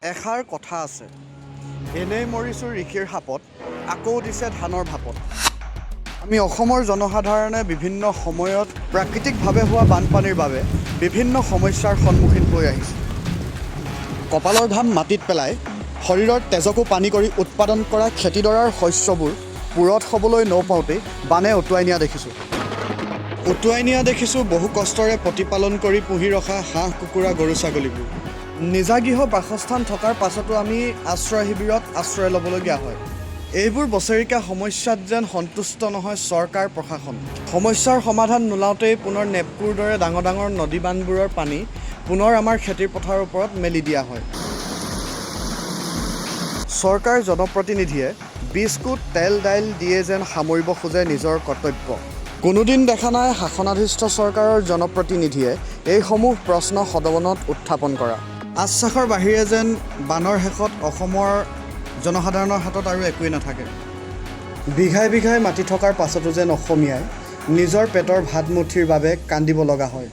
এষাৰ কথা আছে, এনেই মৰিছোঁ ঋষিৰ সাপত, আকৌ দিছে ধানৰ ভাপত। আমি অসমৰ জনসাধাৰণে বিভিন্ন সময়ত প্ৰাকৃতিকভাৱে হোৱা বানপানীৰ বাবে বিভিন্ন সমস্যাৰ সন্মুখীন হৈ আহিছোঁ। কপালৰ ঘাম মাটিত পেলাই শৰীৰৰ তেজকো পানী কৰি উৎপাদন কৰা খেতিডৰাৰ শস্যবোৰ পূৰঠ হ'বলৈ নপাওঁতেই বানে উটুৱাই নিয়া দেখিছোঁ বহু কষ্টৰে প্ৰতিপালন কৰি পুহি ৰখা হাঁহ কুকুৰা গৰু ছাগলীবোৰ। নিজাগৃহ বাসস্থান থকাৰ পাছতো আমি আশ্ৰয় শিবিৰত আশ্ৰয় ল'বলগীয়া হয়। এইবোৰ বছৰেকীয়া সমস্যাত যেন সন্তুষ্ট নহয় চৰকাৰ প্ৰশাসন। সমস্যাৰ সমাধান নোলাওঁতেই পুনৰ নেপকুৰ দৰে ডাঙৰ ডাঙৰ নদী বান্ধবোৰৰ পানী পুনৰ আমাৰ খেতিৰ পথাৰৰ ওপৰত মেলি দিয়া হয়। চৰকাৰ জনপ্ৰতিনিধিয়ে বিস্কুট তেল দাইল দিয়ে যেন সামৰিব খোজে নিজৰ কৰ্তব্য। কোনোদিন দেখা নাই শাসনাধিষ্ঠ চৰকাৰৰ জনপ্ৰতিনিধিয়ে এইসমূহ প্ৰশ্ন সদনত উত্থাপন কৰা। আশ্বাসৰ বাহিৰে যেন বানৰ শেষত অসমৰ জনসাধাৰণৰ হাতত আৰু একোৱেই নাথাকে। বিঘাই বিঘাই মাটি থকাৰ পাছতো যেন অসমীয়াই নিজৰ পেটৰ ভাত মুঠিৰ বাবে কান্দিব লগা হয়।